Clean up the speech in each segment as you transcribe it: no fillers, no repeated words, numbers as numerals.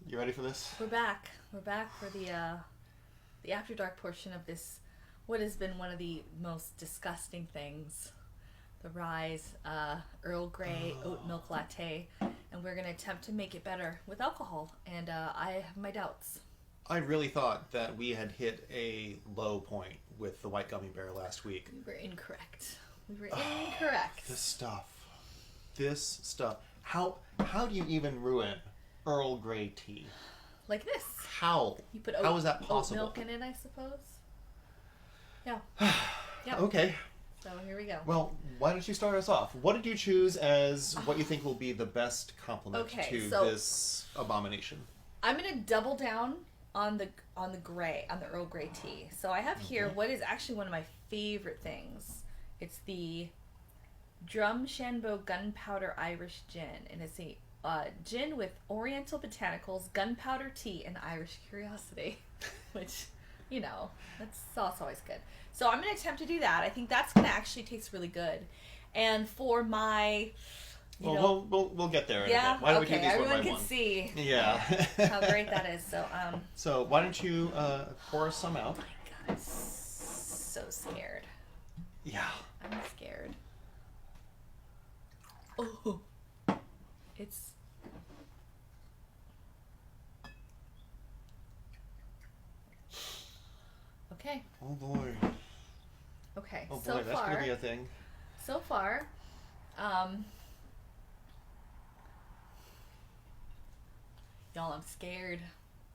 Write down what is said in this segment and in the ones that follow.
You ready for this? We're back. We're back for the after dark portion of this. What has been one of the most disgusting things, the Rise Earl Grey oat milk latte, and we're gonna attempt to make it better with alcohol. And I have my doubts. I really thought that we had hit a low point with the white gummy bear last week. We were incorrect. Incorrect. This stuff. How do you even ruin Earl Grey tea? Like this. How? You put how is that possible? Oat milk in it, I suppose. Yeah. Yep. Okay. So here we go. Well, why don't you start us off? What did you choose as what you think will be the best complement to this abomination? I'm gonna double down on the Earl Grey tea. So I have here what is actually one of my favorite things. It's the Drumshanbo Gunpowder Irish Gin, and it's a gin with Oriental botanicals, gunpowder tea, and Irish curiosity, which, you know, that's always good. So I'm going to attempt to do that. I think that's going to actually taste really good. And for my, we'll get there. Yeah. Why don't we do okay. these Everyone one by can one? see. Yeah. How great that is. So why don't you pour us some out? Oh my God, I'm so scared. Yeah. I'm scared. Oh, it's. Okay. Oh boy. Okay. Oh boy, so that's far, gonna be a thing. So far, y'all, I'm scared.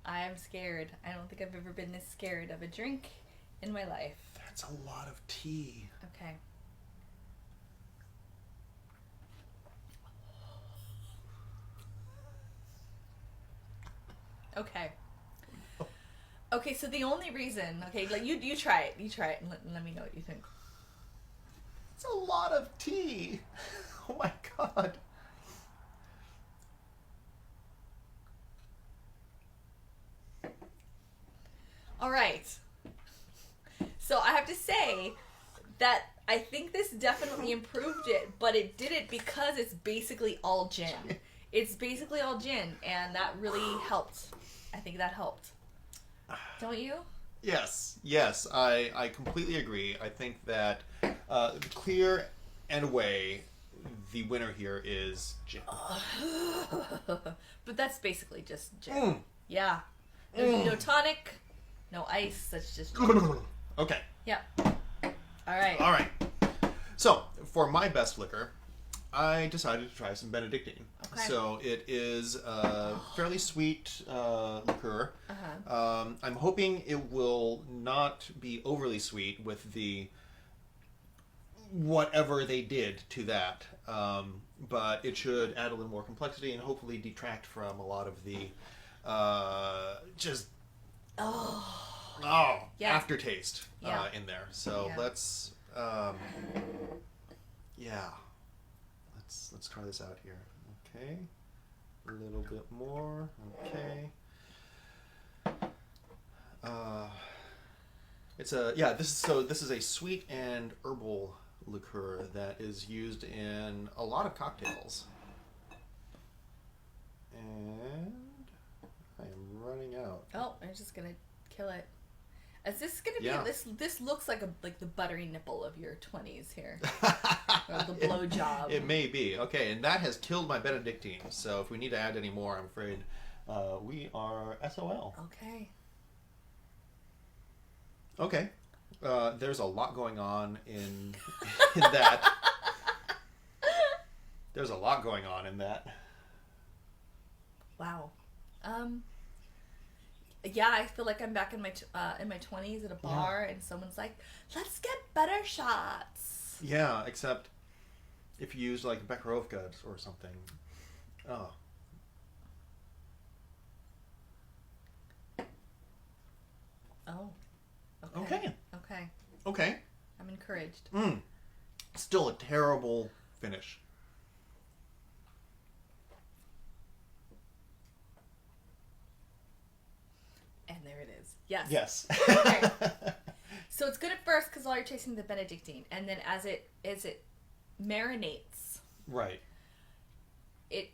I am scared. I don't think I've ever been this scared of a drink in my life. That's a lot of tea. Okay. Okay. Okay, so the only reason, like you try it, and let me know what you think. It's a lot of tea. Oh my God. All right. So I have to say that I think this definitely improved it, but it did it because it's basically all gin. It's basically all gin, and that really helped. I think that helped. Don't you? Yes, I completely agree. I think that clear and away, the winner here is gin. But that's basically just gin. Yeah. No tonic, no ice. That's just gin. Okay. Yeah. All right. So, for my best liquor, I decided to try some Benedictine. Okay. So it is a fairly sweet liqueur. Uh-huh. I'm hoping it will not be overly sweet with the whatever they did to that. But it should add a little more complexity and hopefully detract from a lot of the aftertaste in there. So let's let's try this out here. Okay, a little bit more. Okay. This is a sweet and herbal liqueur that is used in a lot of cocktails. And I am running out. Oh, I'm just gonna kill it. Is this gonna be this looks like the buttery nipple of your 20s here. Or the blowjob. It may be. Okay, and that has killed my Benedictine. So if we need to add any more, I'm afraid we are SOL. Okay. Okay. There's a lot going on in that. There's a lot going on in that. Wow. Yeah, I feel like I'm back in my 20s at a bar, and someone's like, "Let's get better shots." Yeah, except if you use like Bekarovka or something. Oh. Oh. Okay. Okay. I'm encouraged. Still a terrible finish. And there it is. Yes. Yes. Okay. So it's good at first because all you're tasting the Benedictine, and then as it marinates, right, it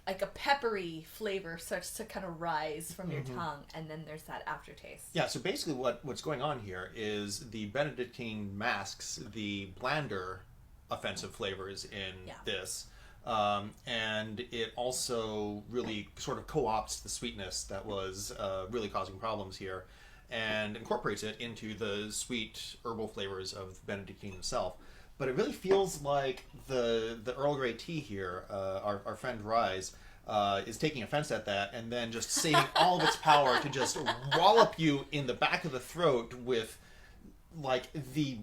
like a peppery flavor starts to kind of rise from your tongue, and then there's that aftertaste. Yeah, so basically what's going on here is the Benedictine masks the blander offensive flavors in this. And it also really sort of co-opts the sweetness that was really causing problems here and incorporates it into the sweet herbal flavors of Benedictine itself. But it really feels like the Earl Grey tea here, our friend Rise, is taking offense at that and then just saving all of its power to just wallop you in the back of the throat with like the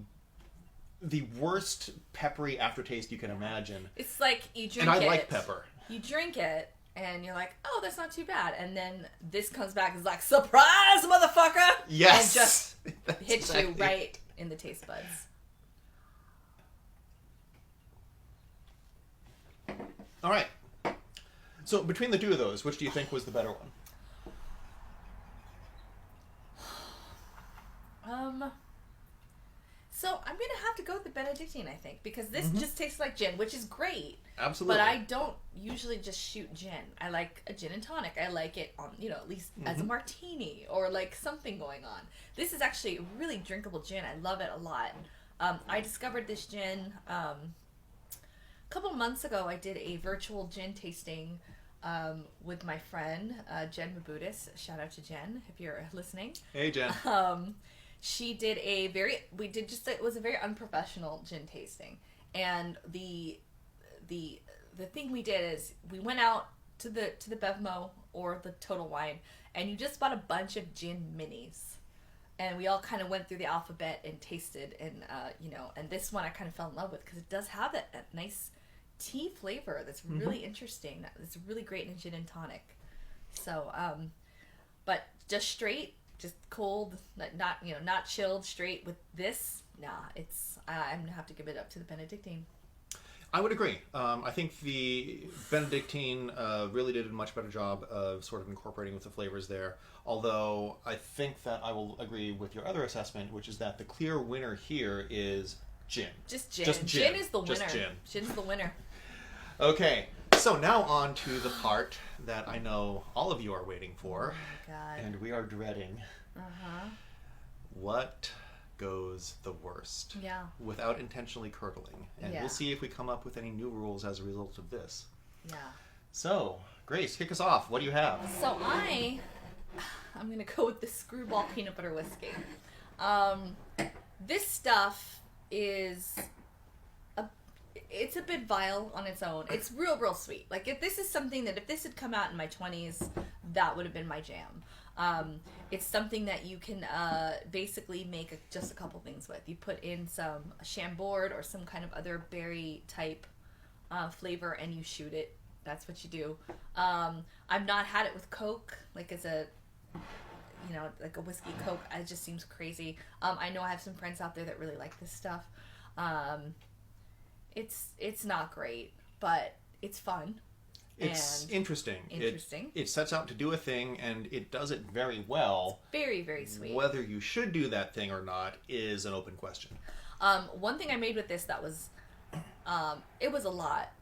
worst peppery aftertaste you can imagine. It's like you drink it. And I like pepper. You drink it, and you're like, oh, that's not too bad. And then this comes back and is like, surprise, motherfucker! Yes! And just hits you right in the taste buds. All right. So between the two of those, which do you think was the better one? So I'm gonna have to go with the Benedictine, I think, because this just tastes like gin, which is great. Absolutely. But I don't usually just shoot gin. I like a gin and tonic. I like it on, at least as a martini or like something going on. This is actually a really drinkable gin. I love it a lot. I discovered this gin a couple months ago. I did a virtual gin tasting with my friend Jen Mabudis. Shout out to Jen if you're listening. Hey, Jen. She did it was a very unprofessional gin tasting, and the thing we did is we went out to the Bevmo or the Total Wine, and you just bought a bunch of gin minis, and we all kind of went through the alphabet and tasted, and and this one I kind of fell in love with because it does have that nice tea flavor that's really interesting. It's really great in a gin and tonic. So, but just straight. Just cold, not chilled, straight with this. Nah, I'm gonna have to give it up to the Benedictine. I would agree. I think the Benedictine really did a much better job of sort of incorporating with the flavors there. Although I think that I will agree with your other assessment, which is that the clear winner here is gin. Just gin. Gin is the winner. Gin's the winner. Okay, so now on to the part that I know all of you are waiting for. Oh my God. And we are dreading. What goes the worst? Yeah. Without intentionally curdling. And we'll see if we come up with any new rules as a result of this. Yeah. So, Grace, kick us off. What do you have? So I'm going to go with the Screwball Peanut Butter Whiskey. This stuff is... It's a bit vile on its own. It's real sweet. Like, if this is something that if this had come out in my 20s, that would have been my jam. It's something that you can basically make just a couple things with. You put in some Chambord or some kind of other berry type flavor and you shoot it. That's what you do. I've not had it with Coke, like as a, like a whiskey Coke. It just seems crazy. I know I have some friends out there that really like this stuff. It's not great, but it's fun. It's interesting. Interesting. It sets out to do a thing, and it does it very well. Very, very sweet. Whether you should do that thing or not is an open question. One thing I made with this that was, it was a lot,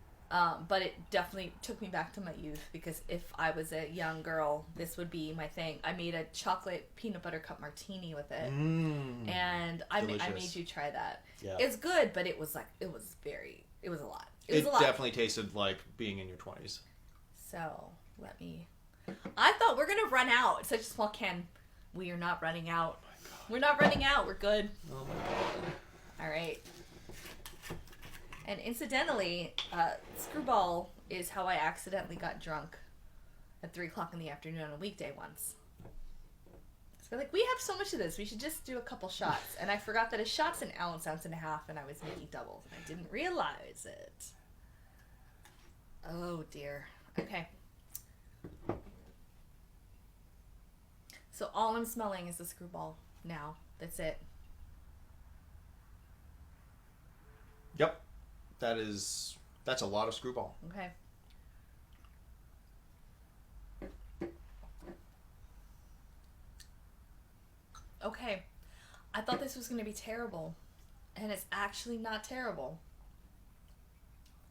but it definitely took me back to my youth, because if I was a young girl, this would be my thing. I made a chocolate peanut butter cup martini with it, and I made you try that. Yeah. It's good, but it was a lot. It definitely tasted like being in your 20s. So, I thought we're going to run out. It's such a small can. We are not running out. Oh my God. We're not running out. We're good. Oh my God. All right. And incidentally, Screwball is how I accidentally got drunk at 3 o'clock in the afternoon on a weekday once. So we have so much of this. We should just do a couple shots. And I forgot that a shot's an ounce and a half, and I was making doubles. And I didn't realize it. Oh, dear. Okay. So all I'm smelling is the Screwball now. That's it. Yep. That's a lot of Screwball. Okay. Okay, I thought this was going to be terrible, and it's actually not terrible.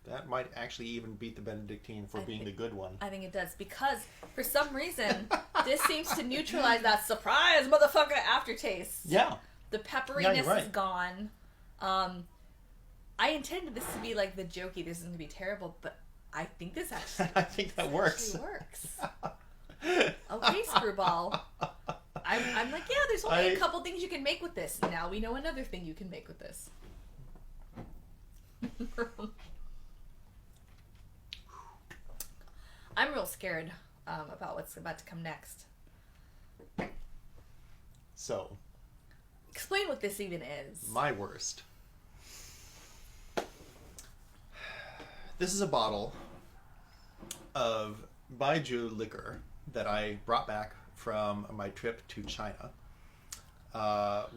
That might actually even beat the Benedictine for being the good one. I think it does, because for some reason, this seems to neutralize that surprise motherfucker aftertaste. Yeah. The pepperiness is gone. I intended this to be like the jokey, this is going to be terrible, but I think this actually I think that works. Okay, Screwball. I'm like, yeah, there's only a couple things you can make with this. Now we know another thing you can make with this. I'm real scared about what's about to come next. So, explain what this even is. My worst. This is a bottle of Baijiu liquor that I brought back from my trip to China,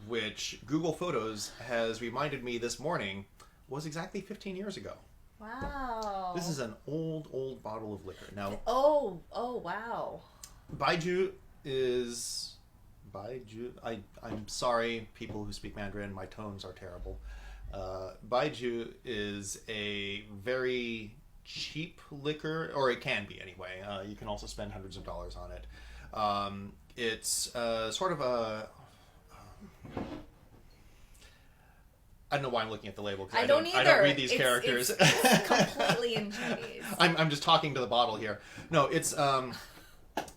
which Google Photos has reminded me this morning was exactly 15 years ago. Wow. This is an old bottle of liquor. Now, oh wow. Baijiu is... Baijiu... I'm sorry, people who speak Mandarin, my tones are terrible. Baijiu is a very cheap liquor, or it can be anyway. You can also spend hundreds of dollars on it. It's sort of a... I don't know why I'm looking at the label, because I don't either. I don't read these characters. It's completely in Chinese. I'm just talking to the bottle here. No, it's a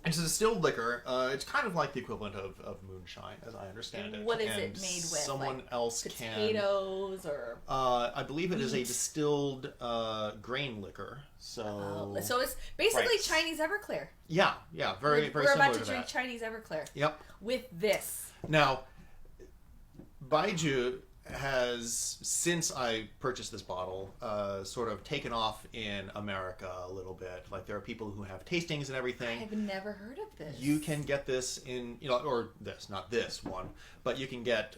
distilled liquor. It's kind of like the equivalent of moonshine, as I understand it. What is it made with? Someone like else potatoes or... I believe it is a distilled grain liquor. So it's basically Chinese Everclear. Yeah, very similar to that. We're about to drink Chinese Everclear. Yep. With this. Now, Baijiu has, since I purchased this bottle, sort of taken off in America a little bit. Like, there are people who have tastings and everything. I've never heard of this. You can get this in, or this, not this one, but you can get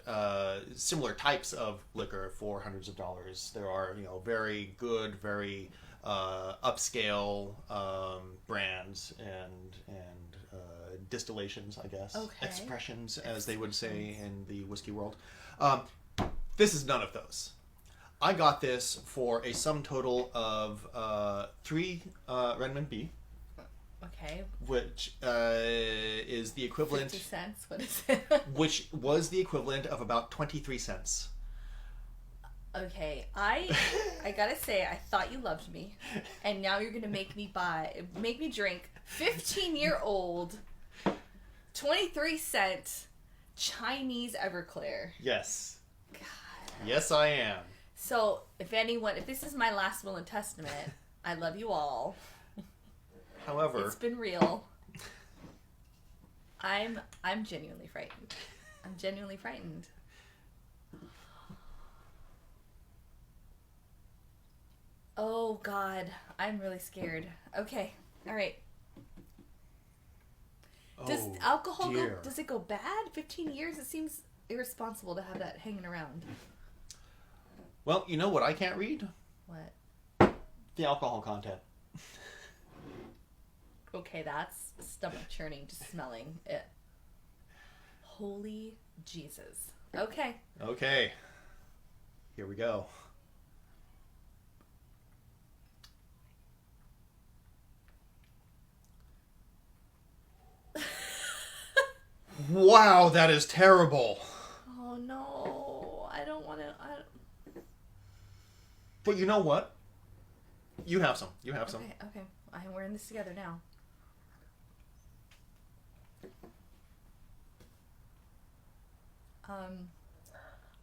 similar types of liquor for hundreds of dollars. There are, very good, very upscale brands and distillations, I guess. Okay. Expressions, as they would say in the whiskey world. This is none of those. I got this for a sum total of 3 renminbi. Okay. Which is the equivalent... 50 cents? What is it? Which was the equivalent of about 23 cents. Okay, I gotta say, I thought you loved me, and now you're gonna make me drink 15-year-old, 23-cent Chinese Everclear. Yes. God. Yes, I am. So, if this is my last will and testament, I love you all. However, it's been real. I'm genuinely frightened. I'm genuinely frightened. Oh God, I'm really scared. Okay, all right. Does alcohol does it go bad? 15 years? It seems irresponsible to have that hanging around. Well, you know what I can't read? What? The alcohol content. Okay, that's stomach churning, just smelling it. Holy Jesus. Okay. Okay. Here we go. Wow, that is terrible. Oh no, I don't want to. But you know what? You have some. You have some. Okay. We're in this together now.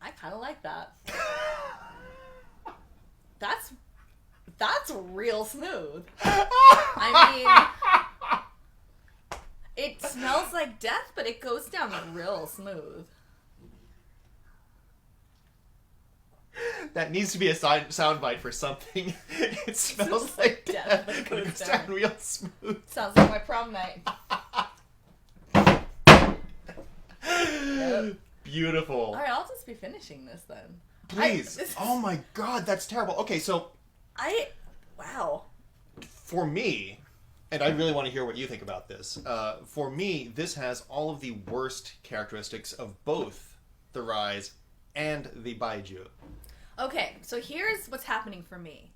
I kind of like that. That's real smooth. I mean, it smells like death, but it goes down real smooth. That needs to be a soundbite for something. It smells like death, but it goes down real smooth. Sounds like my prom night. Yep. Beautiful. All right, I'll just be finishing this then. Please. Oh my God, that's terrible. Okay, so... Wow. For me, and I really want to hear what you think about this, for me, this has all of the worst characteristics of both the Rise and the Baijiu. Okay, so here's what's happening for me.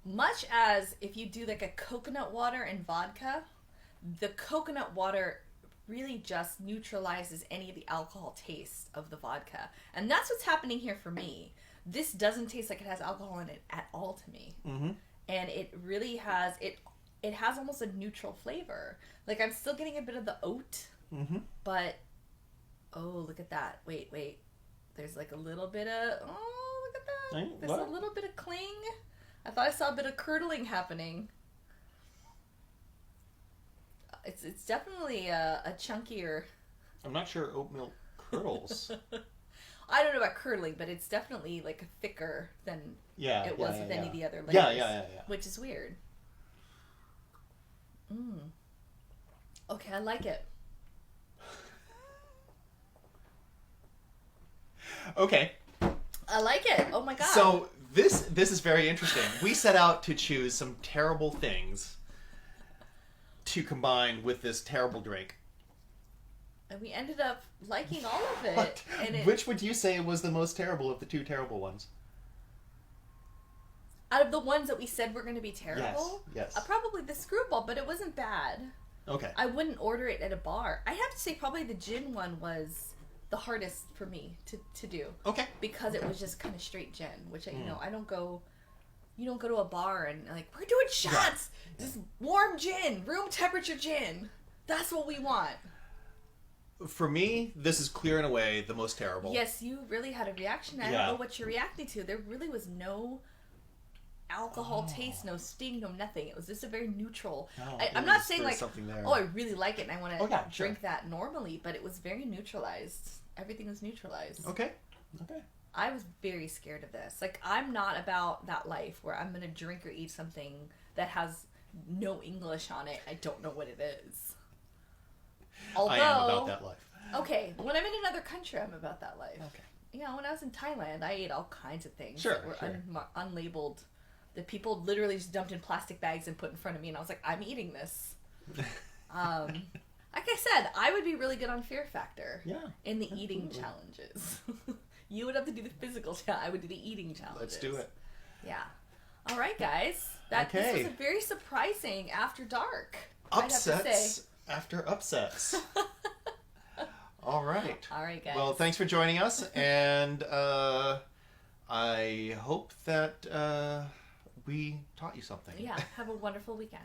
Much as if you do like a coconut water and vodka, the coconut water really just neutralizes any of the alcohol taste of the vodka. And that's what's happening here for me. This doesn't taste like it has alcohol in it at all to me. Mm-hmm. And it really has, it has almost a neutral flavor. Like I'm still getting a bit of the oat, but, oh, look at that. Wait. There's like a little bit of, oh, look at that. There's a little bit of cling. I thought I saw a bit of curdling happening. It's definitely a chunkier. I'm not sure oat milk curdles. I don't know about curdling, but it's definitely like thicker than it was with any of the other layers. Yeah. Which is weird. Okay, I like it. Okay. I like it. Oh my god. So this is very interesting. We set out to choose some terrible things to combine with this terrible drink. And we ended up liking all of it. And which would you say was the most terrible of the two terrible ones? Out of the ones that we said were going to be terrible? Yes. Probably the screwball, but it wasn't bad. Okay. I wouldn't order it at a bar. I have to say probably the gin one was the hardest for me to do. Okay. Because it was just kind of straight gin, which you know, you don't go to a bar and like, we're doing shots. Yeah. Just warm gin, room temperature gin. That's what we want. For me, this is clear and away the most terrible. Yes, you really had a reaction. I don't know what you're reacting to. There really was no alcohol taste, no sting, no nothing. It was just a very neutral. No, I'm not saying like, there. oh, I really like it and I want to drink sure. that normally, but it was very neutralized. Everything was neutralized. Okay. I was very scared of this. Like, I'm not about that life where I'm going to drink or eat something that has no English on it. I don't know what it is. Although, I am about that life. Okay, when I'm in another country, I'm about that life. Okay. You know, when I was in Thailand, I ate all kinds of things that were unlabeled. That people literally just dumped in plastic bags and put in front of me, and I was like, I'm eating this. Like I said, I would be really good on Fear Factor. Yeah. In the eating challenges. You would have to do the physical challenge. I would do the eating challenges. Let's do it. Yeah. All right, guys. This was a very surprising After Dark. Upsets after upsets. All right. All right, guys. Well, thanks for joining us, and I hope that we taught you something. Yeah. Have a wonderful weekend.